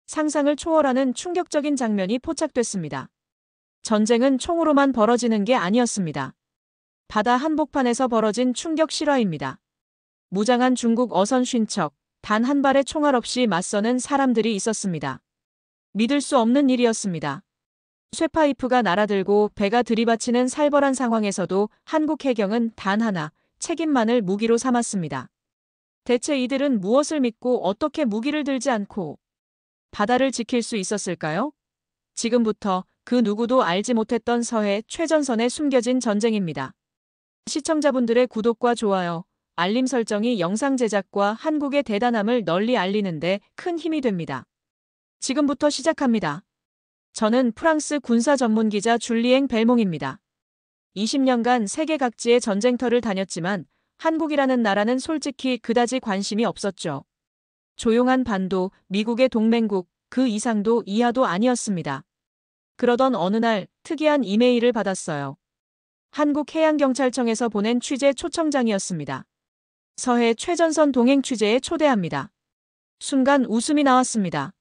상상을 초월하는 충격적인 장면이 포착됐습니다. 전쟁은 총으로만 벌어지는 게 아니었습니다. 바다 한복판에서 벌어진 충격 실화입니다. 무장한 중국 어선 쉰척, 단 한 발의 총알 없이 맞서는 사람들이 있었습니다. 믿을 수 없는 일이었습니다. 쇠파이프가 날아들고 배가 들이받치는 살벌한 상황에서도 한국 해경은 단 하나, 책임만을 무기로 삼았습니다. 대체 이들은 무엇을 믿고 어떻게 무기를 들지 않고 바다를 지킬 수 있었을까요? 지금부터 그 누구도 알지 못했던 서해 최전선에 숨겨진 전쟁입니다. 시청자분들의 구독과 좋아요, 알림 설정이 영상 제작과 한국의 대단함을 널리 알리는데 큰 힘이 됩니다. 지금부터 시작합니다. 저는 프랑스 군사 전문 기자 줄리앵 벨몽입니다. 20년간 세계 각지의 전쟁터를 다녔지만 한국이라는 나라는 솔직히 그다지 관심이 없었죠. 조용한 반도, 미국의 동맹국, 그 이상도 이하도 아니었습니다. 그러던 어느 날 특이한 이메일을 받았어요. 한국해양경찰청에서 보낸 취재 초청장이었습니다. 서해 최전선 동행 취재에 초대합니다. 순간 웃음이 나왔습니다.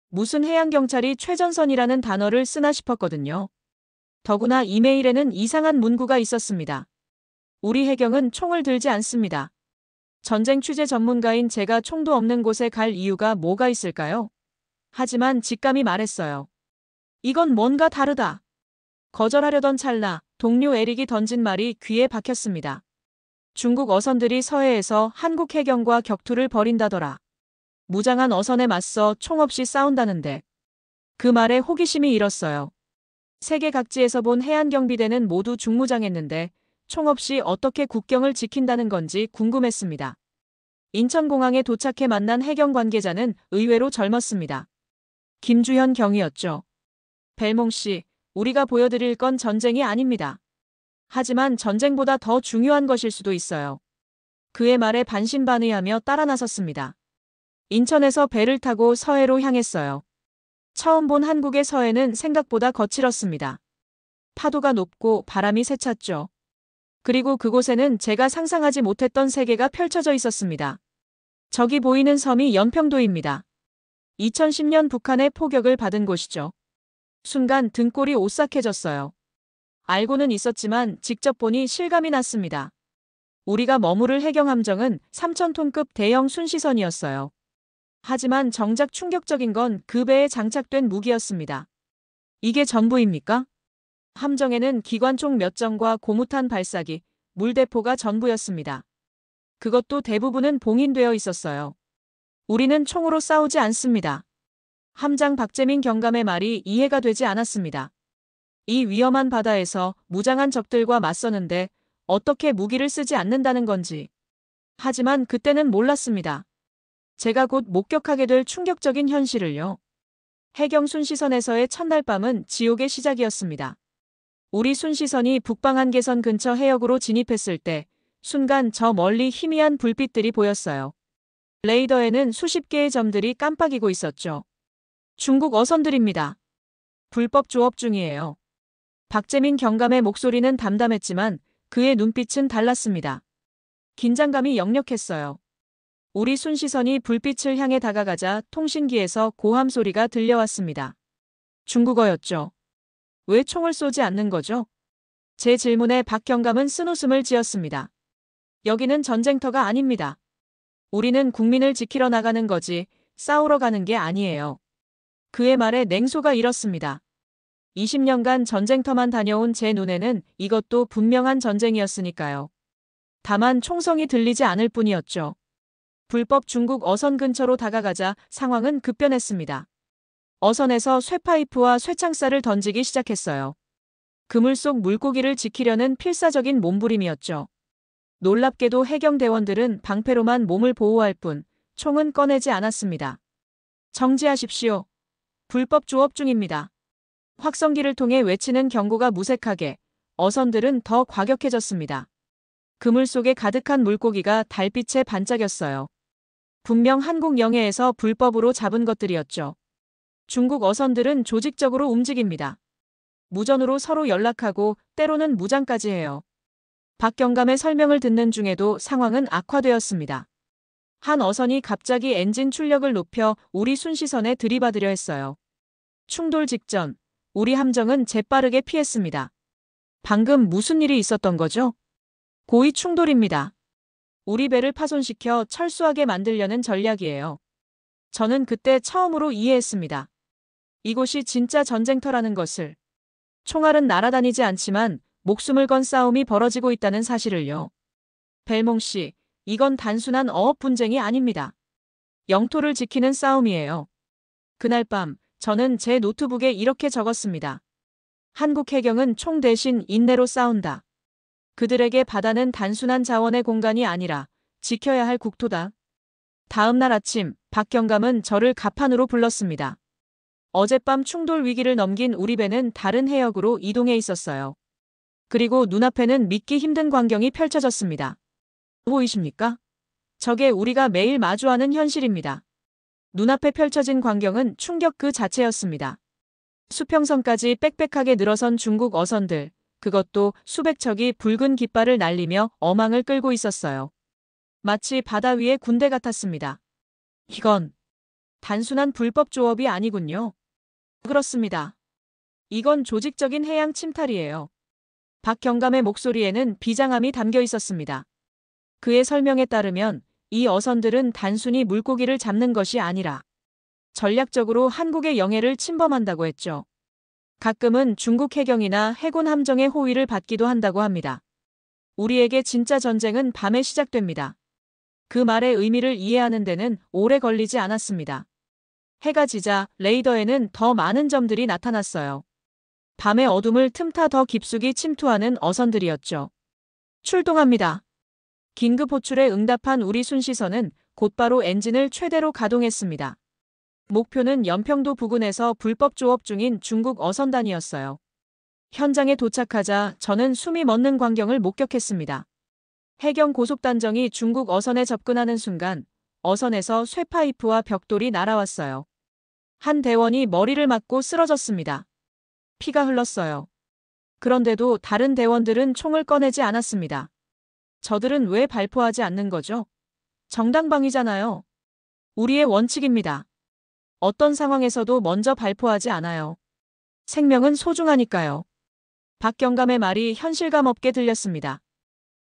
무슨 해양경찰이 최전선이라는 단어를 쓰나 싶었거든요. 더구나 이메일에는 이상한 문구가 있었습니다. 우리 해경은 총을 들지 않습니다. 전쟁 취재 전문가인 제가 총도 없는 곳에 갈 이유가 뭐가 있을까요? 하지만 직감이 말했어요. 이건 뭔가 다르다. 거절하려던 찰나 동료 에릭이 던진 말이 귀에 박혔습니다. 중국 어선들이 서해에서 한국 해경과 격투를 벌인다더라. 무장한 어선에 맞서 총 없이 싸운다는데. 그 말에 호기심이 일었어요. 세계 각지에서 본 해안경비대는 모두 중무장했는데 총 없이 어떻게 국경을 지킨다는 건지 궁금했습니다. 인천공항에 도착해 만난 해경 관계자는 의외로 젊었습니다. 김주현 경위였죠. 벨몽 씨, 우리가 보여드릴 건 전쟁이 아닙니다. 하지만 전쟁보다 더 중요한 것일 수도 있어요. 그의 말에 반신반의하며 따라 나섰습니다. 인천에서 배를 타고 서해로 향했어요. 처음 본 한국의 서해는 생각보다 거칠었습니다. 파도가 높고 바람이 세찼죠. 그리고 그곳에는 제가 상상하지 못했던 세계가 펼쳐져 있었습니다. 저기 보이는 섬이 연평도입니다. 2010년 북한의 포격을 받은 곳이죠. 순간 등골이 오싹해졌어요. 알고는 있었지만 직접 보니 실감이 났습니다. 우리가 머무를 해경함정은 3,000톤급 대형 순시선이었어요. 하지만 정작 충격적인 건 그 배에 장착된 무기였습니다. 이게 전부입니까? 함정에는 기관총 몇 정과 고무탄 발사기, 물대포가 전부였습니다. 그것도 대부분은 봉인되어 있었어요. 우리는 총으로 싸우지 않습니다. 함장 박재민 경감의 말이 이해가 되지 않았습니다. 이 위험한 바다에서 무장한 적들과 맞서는데 어떻게 무기를 쓰지 않는다는 건지. 하지만 그때는 몰랐습니다. 제가 곧 목격하게 될 충격적인 현실을요. 해경 순시선에서의 첫날 밤은 지옥의 시작이었습니다. 우리 순시선이 북방 한계선 근처 해역으로 진입했을 때 순간 저 멀리 희미한 불빛들이 보였어요. 레이더에는 수십 개의 점들이 깜빡이고 있었죠. 중국 어선들입니다. 불법 조업 중이에요. 박재민 경감의 목소리는 담담했지만 그의 눈빛은 달랐습니다. 긴장감이 역력했어요. 우리 순시선이 불빛을 향해 다가가자 통신기에서 고함 소리가 들려왔습니다. 중국어였죠. 왜 총을 쏘지 않는 거죠? 제 질문에 박 경감은 쓴웃음을 지었습니다. 여기는 전쟁터가 아닙니다. 우리는 국민을 지키러 나가는 거지 싸우러 가는 게 아니에요. 그의 말에 냉소가 일었습니다. 20년간 전쟁터만 다녀온 제 눈에는 이것도 분명한 전쟁이었으니까요. 다만 총성이 들리지 않을 뿐이었죠. 불법 중국 어선 근처로 다가가자 상황은 급변했습니다. 어선에서 쇠파이프와 쇠창살을 던지기 시작했어요. 그물 속 물고기를 지키려는 필사적인 몸부림이었죠. 놀랍게도 해경대원들은 방패로만 몸을 보호할 뿐 총은 꺼내지 않았습니다. 정지하십시오. 불법 조업 중입니다. 확성기를 통해 외치는 경고가 무색하게 어선들은 더 과격해졌습니다. 그물 속에 가득한 물고기가 달빛에 반짝였어요. 분명 한국 영해에서 불법으로 잡은 것들이었죠. 중국 어선들은 조직적으로 움직입니다. 무전으로 서로 연락하고 때로는 무장까지 해요. 박 경감의 설명을 듣는 중에도 상황은 악화되었습니다. 한 어선이 갑자기 엔진 출력을 높여 우리 순시선에 들이받으려 했어요. 충돌 직전 우리 함정은 재빠르게 피했습니다. 방금 무슨 일이 있었던 거죠? 고의 충돌입니다. 우리 배를 파손시켜 철수하게 만들려는 전략이에요. 저는 그때 처음으로 이해했습니다. 이곳이 진짜 전쟁터라는 것을. 총알은 날아다니지 않지만 목숨을 건 싸움이 벌어지고 있다는 사실을요. 벨몽 씨, 이건 단순한 어업 분쟁이 아닙니다. 영토를 지키는 싸움이에요. 그날 밤 저는 제 노트북에 이렇게 적었습니다. 한국 해경은 총 대신 인내로 싸운다. 그들에게 바다는 단순한 자원의 공간이 아니라 지켜야 할 국토다. 다음 날 아침 박경감은 저를 갑판으로 불렀습니다. 어젯밤 충돌 위기를 넘긴 우리 배는 다른 해역으로 이동해 있었어요. 그리고 눈앞에는 믿기 힘든 광경이 펼쳐졌습니다. 보이십니까? 저게 우리가 매일 마주하는 현실입니다. 눈앞에 펼쳐진 광경은 충격 그 자체였습니다. 수평선까지 빽빽하게 늘어선 중국 어선들, 그것도 수백 척이 붉은 깃발을 날리며 어망을 끌고 있었어요. 마치 바다 위의 군대 같았습니다. 이건 단순한 불법 조업이 아니군요. 그렇습니다. 이건 조직적인 해양 침탈이에요. 박경감의 목소리에는 비장함이 담겨 있었습니다. 그의 설명에 따르면 이 어선들은 단순히 물고기를 잡는 것이 아니라 전략적으로 한국의 영해를 침범한다고 했죠. 가끔은 중국 해경이나 해군 함정의 호위를 받기도 한다고 합니다. 우리에게 진짜 전쟁은 밤에 시작됩니다. 그 말의 의미를 이해하는 데는 오래 걸리지 않았습니다. 해가 지자 레이더에는 더 많은 점들이 나타났어요. 밤의 어둠을 틈타 더 깊숙이 침투하는 어선들이었죠. 출동합니다. 긴급 호출에 응답한 우리 순시선은 곧바로 엔진을 최대로 가동했습니다. 목표는 연평도 부근에서 불법 조업 중인 중국 어선단이었어요. 현장에 도착하자 저는 숨이 멎는 광경을 목격했습니다. 해경 고속단정이 중국 어선에 접근하는 순간 어선에서 쇠파이프와 벽돌이 날아왔어요. 한 대원이 머리를 맞고 쓰러졌습니다. 피가 흘렀어요. 그런데도 다른 대원들은 총을 꺼내지 않았습니다. 저들은 왜 발포하지 않는 거죠? 정당방위잖아요. 우리의 원칙입니다. 어떤 상황에서도 먼저 발포하지 않아요. 생명은 소중하니까요. 박경감의 말이 현실감 없게 들렸습니다.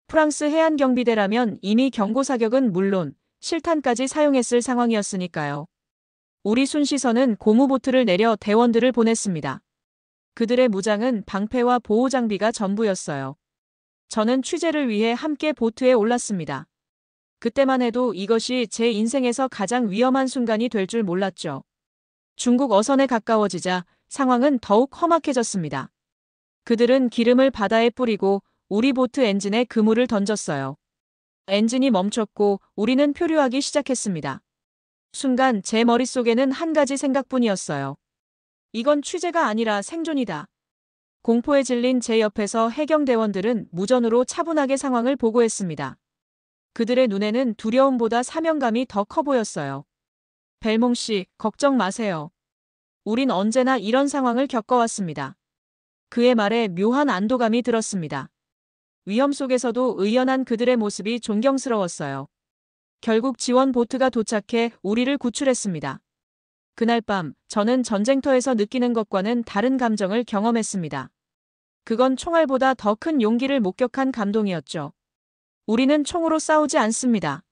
프랑스 해안경비대라면 이미 경고사격은 물론 실탄까지 사용했을 상황이었으니까요. 우리 순시선은 고무보트를 내려 대원들을 보냈습니다. 그들의 무장은 방패와 보호장비가 전부였어요. 저는 취재를 위해 함께 보트에 올랐습니다. 그때만 해도 이것이 제 인생에서 가장 위험한 순간이 될 줄 몰랐죠. 중국 어선에 가까워지자 상황은 더욱 험악해졌습니다. 그들은 기름을 바다에 뿌리고 우리 보트 엔진에 그물을 던졌어요. 엔진이 멈췄고 우리는 표류하기 시작했습니다. 순간 제 머릿속에는 한 가지 생각뿐이었어요. 이건 취재가 아니라 생존이다. 공포에 질린 제 옆에서 해경대원들은 무전으로 차분하게 상황을 보고했습니다. 그들의 눈에는 두려움보다 사명감이 더 커 보였어요. 벨몽 씨, 걱정 마세요. 우린 언제나 이런 상황을 겪어왔습니다. 그의 말에 묘한 안도감이 들었습니다. 위험 속에서도 의연한 그들의 모습이 존경스러웠어요. 결국 지원 보트가 도착해 우리를 구출했습니다. 그날 밤 저는 전쟁터에서 느끼는 것과는 다른 감정을 경험했습니다. 그건 총알보다 더 큰 용기를 목격한 감동이었죠. 우리는 총으로 싸우지 않습니다.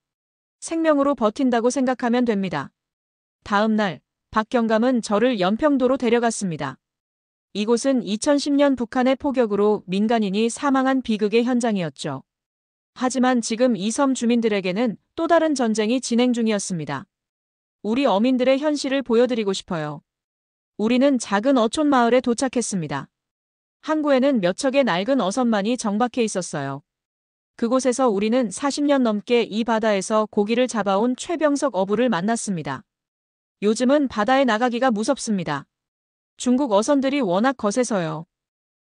생명으로 버틴다고 생각하면 됩니다. 다음 날 박경감은 저를 연평도로 데려갔습니다. 이곳은 2010년 북한의 포격으로 민간인이 사망한 비극의 현장이었죠. 하지만 지금 이 섬 주민들에게는 또 다른 전쟁이 진행 중이었습니다. 우리 어민들의 현실을 보여드리고 싶어요. 우리는 작은 어촌 마을에 도착했습니다. 항구에는 몇 척의 낡은 어선만이 정박해 있었어요. 그곳에서 우리는 40년 넘게 이 바다에서 고기를 잡아온 최병석 어부를 만났습니다. 요즘은 바다에 나가기가 무섭습니다. 중국 어선들이 워낙 거세서요.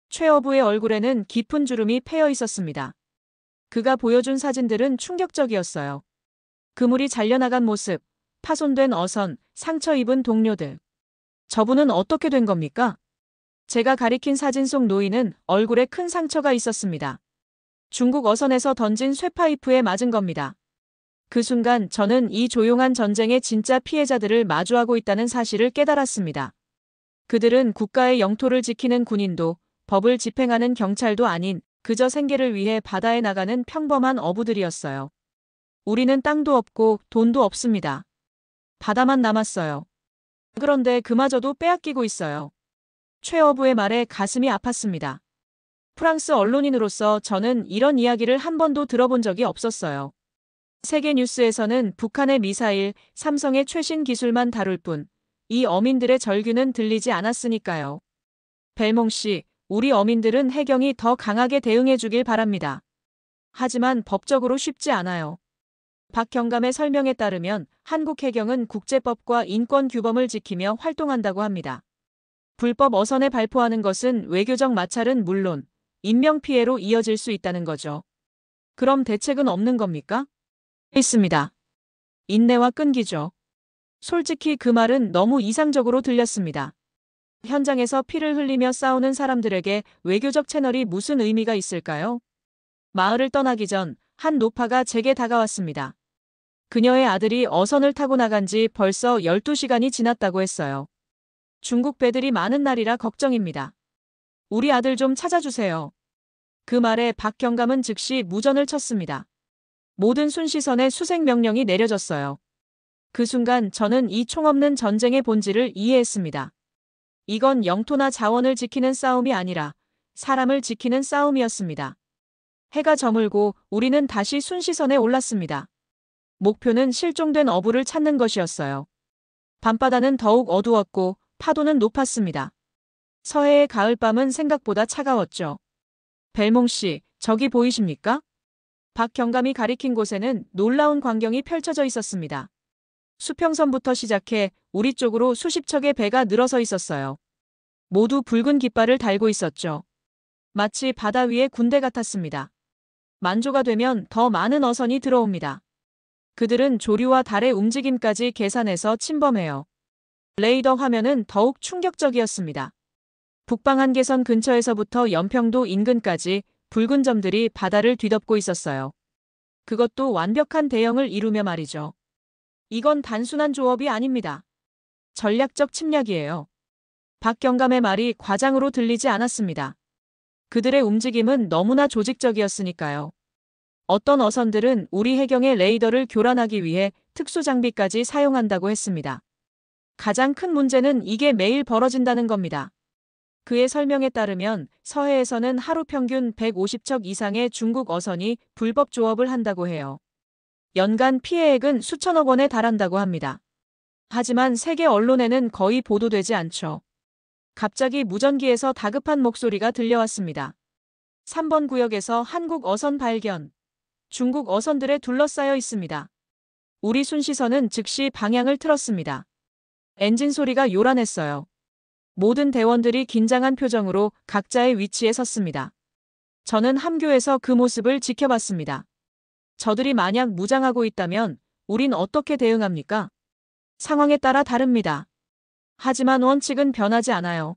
최 어부의 얼굴에는 깊은 주름이 패여 있었습니다. 그가 보여준 사진들은 충격적이었어요. 그물이 잘려나간 모습, 파손된 어선, 상처 입은 동료들. 저분은 어떻게 된 겁니까? 제가 가리킨 사진 속 노인은 얼굴에 큰 상처가 있었습니다. 중국 어선에서 던진 쇠파이프에 맞은 겁니다. 그 순간 저는 이 조용한 전쟁의 진짜 피해자들을 마주하고 있다는 사실을 깨달았습니다. 그들은 국가의 영토를 지키는 군인도 법을 집행하는 경찰도 아닌 그저 생계를 위해 바다에 나가는 평범한 어부들이었어요. 우리는 땅도 없고 돈도 없습니다. 바다만 남았어요. 그런데 그마저도 빼앗기고 있어요. 최 어부의 말에 가슴이 아팠습니다. 프랑스 언론인으로서 저는 이런 이야기를 한 번도 들어본 적이 없었어요. 세계 뉴스에서는 북한의 미사일, 삼성의 최신 기술만 다룰 뿐, 이 어민들의 절규는 들리지 않았으니까요. 벨몽 씨, 우리 어민들은 해경이 더 강하게 대응해 주길 바랍니다. 하지만 법적으로 쉽지 않아요. 박경감의 설명에 따르면 한국 해경은 국제법과 인권 규범을 지키며 활동한다고 합니다. 불법 어선에 발포하는 것은 외교적 마찰은 물론 인명피해로 이어질 수 있다는 거죠. 그럼 대책은 없는 겁니까? 있습니다. 인내와 끈기죠. 솔직히 그 말은 너무 이상적으로 들렸습니다. 현장에서 피를 흘리며 싸우는 사람들에게 외교적 채널이 무슨 의미가 있을까요? 마을을 떠나기 전 한 노파가 제게 다가왔습니다. 그녀의 아들이 어선을 타고 나간 지 벌써 12시간이 지났다고 했어요. 중국 배들이 많은 날이라 걱정입니다. 우리 아들 좀 찾아주세요. 그 말에 박경감은 즉시 무전을 쳤습니다. 모든 순시선에 수색 명령이 내려졌어요. 그 순간 저는 이 총없는 전쟁의 본질을 이해했습니다. 이건 영토나 자원을 지키는 싸움이 아니라 사람을 지키는 싸움이었습니다. 해가 저물고 우리는 다시 순시선에 올랐습니다. 목표는 실종된 어부를 찾는 것이었어요. 밤바다는 더욱 어두웠고 파도는 높았습니다. 서해의 가을밤은 생각보다 차가웠죠. 벨몽 씨, 저기 보이십니까? 박경감이 가리킨 곳에는 놀라운 광경이 펼쳐져 있었습니다. 수평선부터 시작해 우리 쪽으로 수십 척의 배가 늘어서 있었어요. 모두 붉은 깃발을 달고 있었죠. 마치 바다 위의 군대 같았습니다. 만조가 되면 더 많은 어선이 들어옵니다. 그들은 조류와 달의 움직임까지 계산해서 침범해요. 레이더 화면은 더욱 충격적이었습니다. 북방 한계선 근처에서부터 연평도 인근까지 붉은 점들이 바다를 뒤덮고 있었어요. 그것도 완벽한 대형을 이루며 말이죠. 이건 단순한 조업이 아닙니다. 전략적 침략이에요. 박경감의 말이 과장으로 들리지 않았습니다. 그들의 움직임은 너무나 조직적이었으니까요. 어떤 어선들은 우리 해경의 레이더를 교란하기 위해 특수장비까지 사용한다고 했습니다. 가장 큰 문제는 이게 매일 벌어진다는 겁니다. 그의 설명에 따르면 서해에서는 하루 평균 150척 이상의 중국 어선이 불법 조업을 한다고 해요. 연간 피해액은 수천억 원에 달한다고 합니다. 하지만 세계 언론에는 거의 보도되지 않죠. 갑자기 무전기에서 다급한 목소리가 들려왔습니다. 3번 구역에서 한국 어선 발견. 중국 어선들에 둘러싸여 있습니다. 우리 순시선은 즉시 방향을 틀었습니다. 엔진 소리가 요란했어요. 모든 대원들이 긴장한 표정으로 각자의 위치에 섰습니다. 저는 함교에서 그 모습을 지켜봤습니다. 저들이 만약 무장하고 있다면 우린 어떻게 대응합니까? 상황에 따라 다릅니다. 하지만 원칙은 변하지 않아요.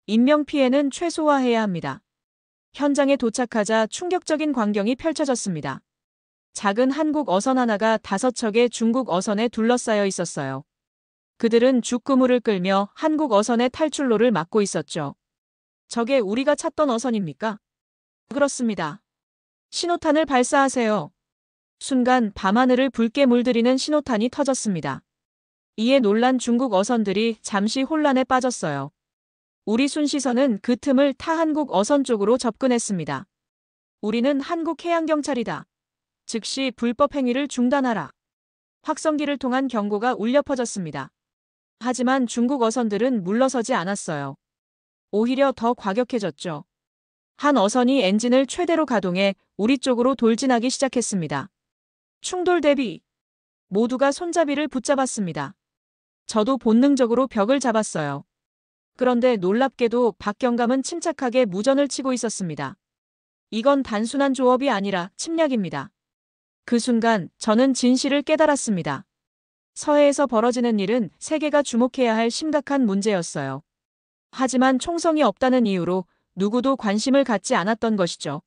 인명피해는 최소화해야 합니다. 현장에 도착하자 충격적인 광경이 펼쳐졌습니다. 작은 한국 어선 하나가 5척의 중국 어선에 둘러싸여 있었어요. 그들은 죽그물을 끌며 한국 어선의 탈출로를 막고 있었죠. 저게 우리가 찾던 어선입니까? 그렇습니다. 신호탄을 발사하세요. 순간 밤하늘을 붉게 물들이는 신호탄이 터졌습니다. 이에 놀란 중국 어선들이 잠시 혼란에 빠졌어요. 우리 순시선은 그 틈을 타 한국 어선 쪽으로 접근했습니다. 우리는 한국 해양경찰이다. 즉시 불법 행위를 중단하라. 확성기를 통한 경고가 울려 퍼졌습니다. 하지만 중국 어선들은 물러서지 않았어요. 오히려 더 과격해졌죠. 한 어선이 엔진을 최대로 가동해 우리 쪽으로 돌진하기 시작했습니다. 충돌 대비. 모두가 손잡이를 붙잡았습니다. 저도 본능적으로 벽을 잡았어요. 그런데 놀랍게도 박경감은 침착하게 무전을 치고 있었습니다. 이건 단순한 조업이 아니라 침략입니다. 그 순간 저는 진실을 깨달았습니다. 서해에서 벌어지는 일은 세계가 주목해야 할 심각한 문제였어요. 하지만 총성이 없다는 이유로 누구도 관심을 갖지 않았던 것이죠.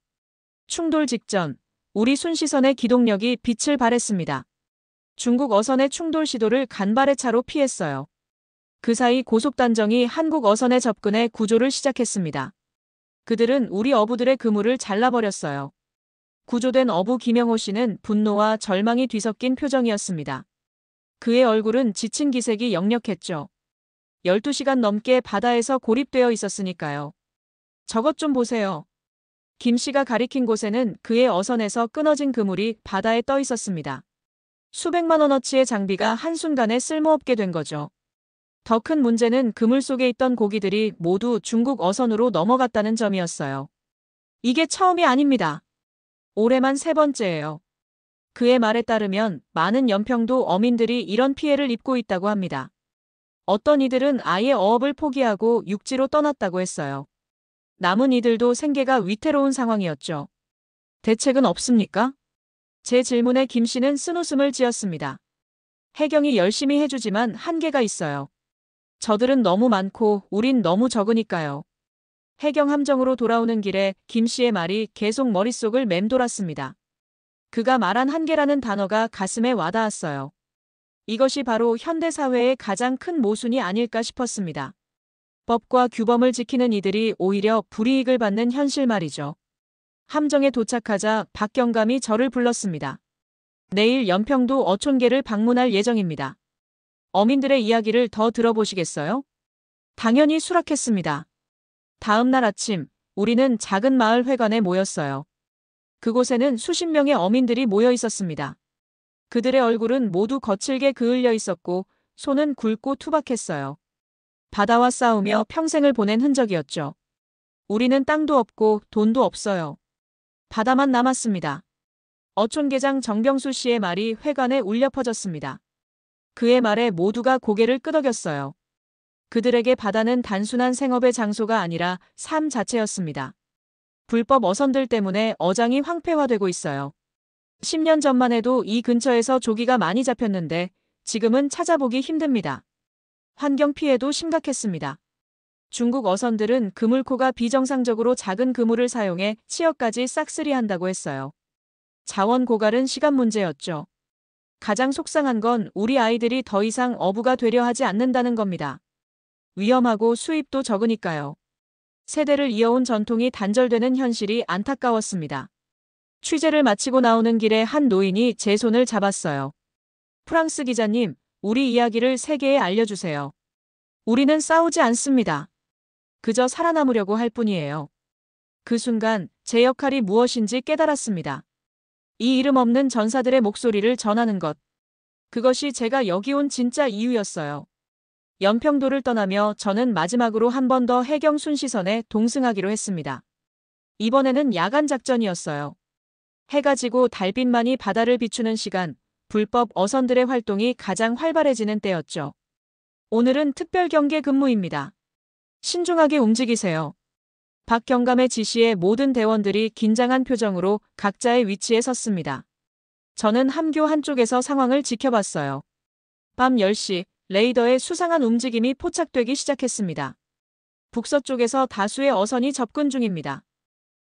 충돌 직전 우리 순시선의 기동력이 빛을 발했습니다. 중국 어선의 충돌 시도를 간발의 차로 피했어요. 그 사이 고속단정이 한국 어선의 접근에 구조를 시작했습니다. 그들은 우리 어부들의 그물을 잘라버렸어요. 구조된 어부 김영호 씨는 분노와 절망이 뒤섞인 표정이었습니다. 그의 얼굴은 지친 기색이 역력했죠. 12시간 넘게 바다에서 고립되어 있었으니까요. 저것 좀 보세요. 김 씨가 가리킨 곳에는 그의 어선에서 끊어진 그물이 바다에 떠 있었습니다. 수백만 원어치의 장비가 한순간에 쓸모없게 된 거죠. 더 큰 문제는 그물 속에 있던 고기들이 모두 중국 어선으로 넘어갔다는 점이었어요. 이게 처음이 아닙니다. 올해만 3번째예요. 그의 말에 따르면 많은 연평도 어민들이 이런 피해를 입고 있다고 합니다. 어떤 이들은 아예 어업을 포기하고 육지로 떠났다고 했어요. 남은 이들도 생계가 위태로운 상황이었죠. 대책은 없습니까? 제 질문에 김 씨는 쓴웃음을 지었습니다. 해경이 열심히 해주지만 한계가 있어요. 저들은 너무 많고 우린 너무 적으니까요. 해경 함정으로 돌아오는 길에 김 씨의 말이 계속 머릿속을 맴돌았습니다. 그가 말한 한계라는 단어가 가슴에 와닿았어요. 이것이 바로 현대사회의 가장 큰 모순이 아닐까 싶었습니다. 법과 규범을 지키는 이들이 오히려 불이익을 받는 현실 말이죠. 함정에 도착하자 박경감이 저를 불렀습니다. 내일 연평도 어촌계를 방문할 예정입니다. 어민들의 이야기를 더 들어보시겠어요? 당연히 수락했습니다. 다음 날 아침, 우리는 작은 마을 회관에 모였어요. 그곳에는 수십 명의 어민들이 모여 있었습니다. 그들의 얼굴은 모두 거칠게 그을려 있었고 손은 굵고 투박했어요. 바다와 싸우며 평생을 보낸 흔적이었죠. 우리는 땅도 없고 돈도 없어요. 바다만 남았습니다. 어촌계장 정병수 씨의 말이 회관에 울려 퍼졌습니다. 그의 말에 모두가 고개를 끄덕였어요. 그들에게 바다는 단순한 생업의 장소가 아니라 삶 자체였습니다. 불법 어선들 때문에 어장이 황폐화되고 있어요. 10년 전만 해도 이 근처에서 조기가 많이 잡혔는데 지금은 찾아보기 힘듭니다. 환경 피해도 심각했습니다. 중국 어선들은 그물코가 비정상적으로 작은 그물을 사용해 치어까지 싹쓸이한다고 했어요. 자원 고갈은 시간 문제였죠. 가장 속상한 건 우리 아이들이 더 이상 어부가 되려 하지 않는다는 겁니다. 위험하고 수입도 적으니까요. 세대를 이어온 전통이 단절되는 현실이 안타까웠습니다. 취재를 마치고 나오는 길에 한 노인이 제 손을 잡았어요. 프랑스 기자님, 우리 이야기를 세계에 알려주세요. 우리는 싸우지 않습니다. 그저 살아남으려고 할 뿐이에요. 그 순간 제 역할이 무엇인지 깨달았습니다. 이 이름 없는 전사들의 목소리를 전하는 것. 그것이 제가 여기 온 진짜 이유였어요. 연평도를 떠나며 저는 마지막으로 한 번 더 해경 순시선에 동승하기로 했습니다. 이번에는 야간 작전이었어요. 해가 지고 달빛만이 바다를 비추는 시간, 불법 어선들의 활동이 가장 활발해지는 때였죠. 오늘은 특별 경계 근무입니다. 신중하게 움직이세요. 박경감의 지시에 모든 대원들이 긴장한 표정으로 각자의 위치에 섰습니다. 저는 함교 한쪽에서 상황을 지켜봤어요. 밤 10시, 레이더의 수상한 움직임이 포착되기 시작했습니다. 북서쪽에서 다수의 어선이 접근 중입니다.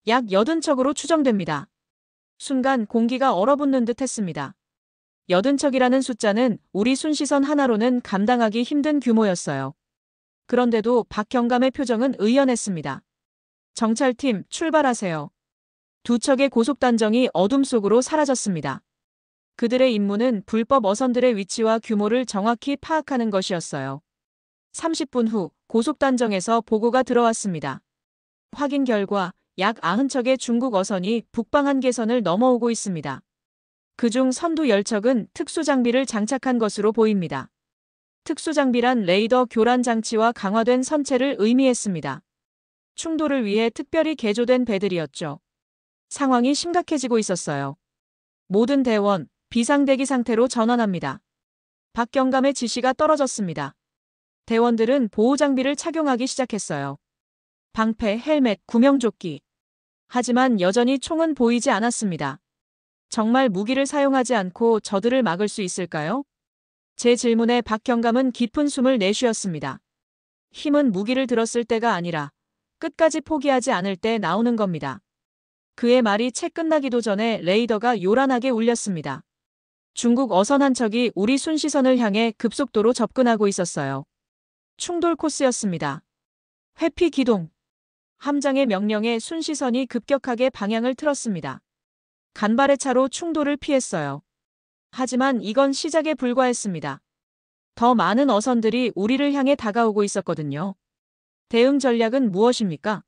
약 80척으로 추정됩니다. 순간 공기가 얼어붙는 듯 했습니다. 80척이라는 숫자는 우리 순시선 하나로는 감당하기 힘든 규모였어요. 그런데도 박경감의 표정은 의연했습니다. 정찰팀 출발하세요. 2척의 고속단정이 어둠 속으로 사라졌습니다. 그들의 임무는 불법 어선들의 위치와 규모를 정확히 파악하는 것이었어요. 30분 후 고속단정에서 보고가 들어왔습니다. 확인 결과 약 90척의 중국 어선이 북방 한계선을 넘어오고 있습니다. 그중 선두 10척은 특수장비를 장착한 것으로 보입니다. 특수장비란 레이더 교란 장치와 강화된 선체를 의미했습니다. 충돌을 위해 특별히 개조된 배들이었죠. 상황이 심각해지고 있었어요. 모든 대원, 비상대기 상태로 전환합니다. 박경감의 지시가 떨어졌습니다. 대원들은 보호장비를 착용하기 시작했어요. 방패, 헬멧, 구명조끼. 하지만 여전히 총은 보이지 않았습니다. 정말 무기를 사용하지 않고 저들을 막을 수 있을까요? 제 질문에 박경감은 깊은 숨을 내쉬었습니다. 힘은 무기를 들었을 때가 아니라 끝까지 포기하지 않을 때 나오는 겁니다. 그의 말이 채 끝나기도 전에 레이더가 요란하게 울렸습니다. 중국 어선 한 척이 우리 순시선을 향해 급속도로 접근하고 있었어요. 충돌 코스였습니다. 회피 기동. 함장의 명령에 순시선이 급격하게 방향을 틀었습니다. 간발의 차로 충돌을 피했어요. 하지만 이건 시작에 불과했습니다. 더 많은 어선들이 우리를 향해 다가오고 있었거든요. 대응 전략은 무엇입니까?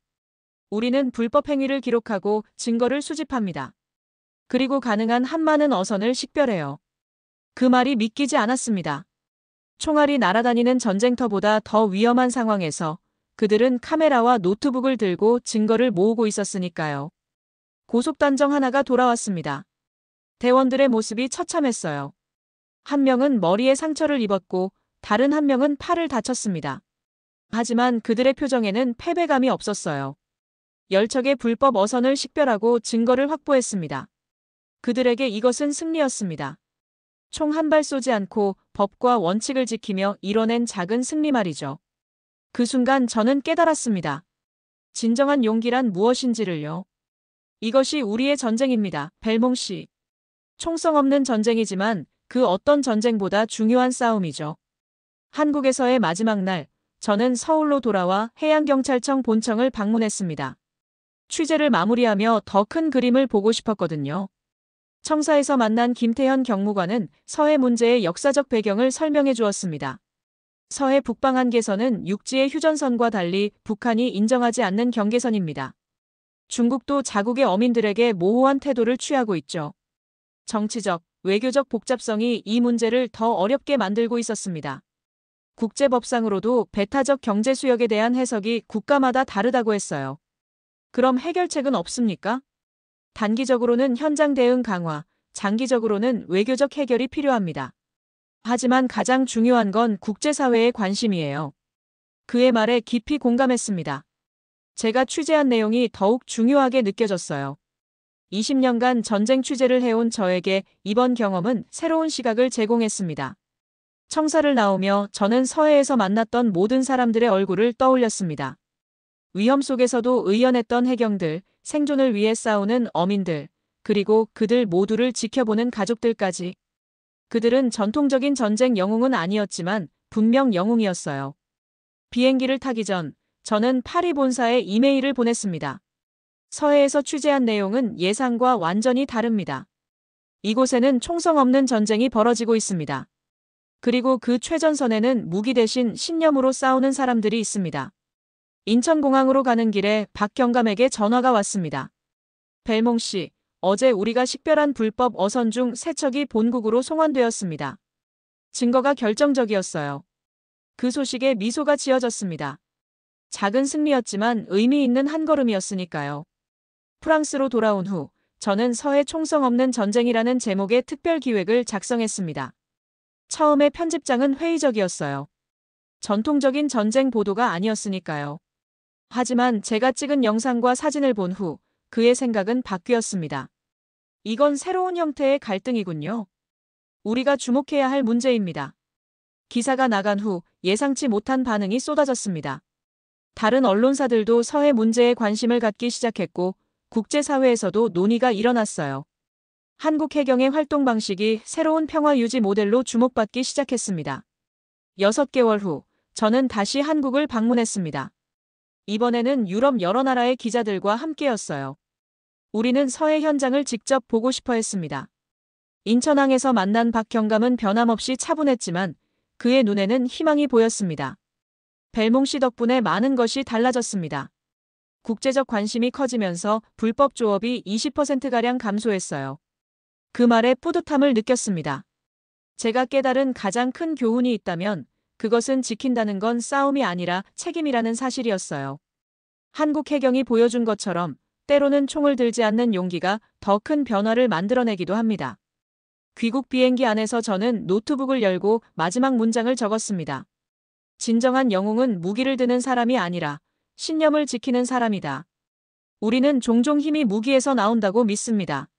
우리는 불법 행위를 기록하고 증거를 수집합니다. 그리고 가능한 한 많은 어선을 식별해요. 그 말이 믿기지 않았습니다. 총알이 날아다니는 전쟁터보다 더 위험한 상황에서 그들은 카메라와 노트북을 들고 증거를 모으고 있었으니까요. 고속단정 하나가 돌아왔습니다. 대원들의 모습이 처참했어요. 한 명은 머리에 상처를 입었고 다른 한 명은 팔을 다쳤습니다. 하지만 그들의 표정에는 패배감이 없었어요. 10척의 불법 어선을 식별하고 증거를 확보했습니다. 그들에게 이것은 승리였습니다. 총 한 발 쏘지 않고 법과 원칙을 지키며 이뤄낸 작은 승리 말이죠. 그 순간 저는 깨달았습니다. 진정한 용기란 무엇인지를요. 이것이 우리의 전쟁입니다. 벨몽 씨. 총성 없는 전쟁이지만 그 어떤 전쟁보다 중요한 싸움이죠. 한국에서의 마지막 날, 저는 서울로 돌아와 해양경찰청 본청을 방문했습니다. 취재를 마무리하며 더 큰 그림을 보고 싶었거든요. 청사에서 만난 김태현 경무관은 서해 문제의 역사적 배경을 설명해 주었습니다. 서해 북방 한계선은 육지의 휴전선과 달리 북한이 인정하지 않는 경계선입니다. 중국도 자국의 어민들에게 모호한 태도를 취하고 있죠. 정치적, 외교적 복잡성이 이 문제를 더 어렵게 만들고 있었습니다. 국제법상으로도 배타적 경제 수역에 대한 해석이 국가마다 다르다고 했어요. 그럼 해결책은 없습니까? 단기적으로는 현장 대응 강화, 장기적으로는 외교적 해결이 필요합니다. 하지만 가장 중요한 건 국제사회의 관심이에요. 그의 말에 깊이 공감했습니다. 제가 취재한 내용이 더욱 중요하게 느껴졌어요. 20년간 전쟁 취재를 해온 저에게 이번 경험은 새로운 시각을 제공했습니다. 청사를 나오며 저는 서해에서 만났던 모든 사람들의 얼굴을 떠올렸습니다. 위험 속에서도 의연했던 해경들, 생존을 위해 싸우는 어민들, 그리고 그들 모두를 지켜보는 가족들까지. 그들은 전통적인 전쟁 영웅은 아니었지만 분명 영웅이었어요. 비행기를 타기 전 저는 파리 본사에 이메일을 보냈습니다. 서해에서 취재한 내용은 예상과 완전히 다릅니다. 이곳에는 총성 없는 전쟁이 벌어지고 있습니다. 그리고 그 최전선에는 무기 대신 신념으로 싸우는 사람들이 있습니다. 인천공항으로 가는 길에 박경감에게 전화가 왔습니다. 벨몽 씨, 어제 우리가 식별한 불법 어선 중 3척이 본국으로 송환되었습니다. 증거가 결정적이었어요. 그 소식에 미소가 지어졌습니다. 작은 승리였지만 의미 있는 한 걸음이었으니까요. 프랑스로 돌아온 후 저는 서해 총성 없는 전쟁이라는 제목의 특별 기획을 작성했습니다. 처음에 편집장은 회의적이었어요. 전통적인 전쟁 보도가 아니었으니까요. 하지만 제가 찍은 영상과 사진을 본 후 그의 생각은 바뀌었습니다. 이건 새로운 형태의 갈등이군요. 우리가 주목해야 할 문제입니다. 기사가 나간 후 예상치 못한 반응이 쏟아졌습니다. 다른 언론사들도 서해 문제에 관심을 갖기 시작했고 국제사회에서도 논의가 일어났어요. 한국 해경의 활동 방식이 새로운 평화 유지 모델로 주목받기 시작했습니다. 6개월 후 저는 다시 한국을 방문했습니다. 이번에는 유럽 여러 나라의 기자들과 함께였어요. 우리는 서해 현장을 직접 보고 싶어 했습니다. 인천항에서 만난 박경감은 변함없이 차분했지만 그의 눈에는 희망이 보였습니다. 벨몽 씨 덕분에 많은 것이 달라졌습니다. 국제적 관심이 커지면서 불법 조업이 20%가량 감소했어요. 그 말에 뿌듯함을 느꼈습니다. 제가 깨달은 가장 큰 교훈이 있다면 그것은 지킨다는 건 싸움이 아니라 책임이라는 사실이었어요. 한국 해경이 보여준 것처럼 때로는 총을 들지 않는 용기가 더 큰 변화를 만들어내기도 합니다. 귀국 비행기 안에서 저는 노트북을 열고 마지막 문장을 적었습니다. 진정한 영웅은 무기를 드는 사람이 아니라 신념을 지키는 사람이다. 우리는 종종 힘이 무기에서 나온다고 믿습니다.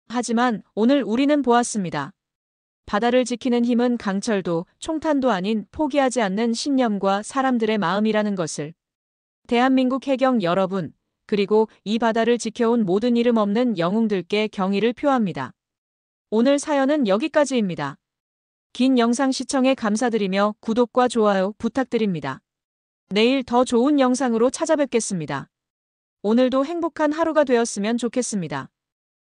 하지만 오늘 우리는 보았습니다. 바다를 지키는 힘은 강철도 총탄도 아닌 포기하지 않는 신념과 사람들의 마음이라는 것을. 대한민국 해경 여러분, 그리고 이 바다를 지켜온 모든 이름 없는 영웅들께 경의를 표합니다. 오늘 사연은 여기까지입니다. 긴 영상 시청에 감사드리며 구독과 좋아요 부탁드립니다. 내일 더 좋은 영상으로 찾아뵙겠습니다. 오늘도 행복한 하루가 되었으면 좋겠습니다.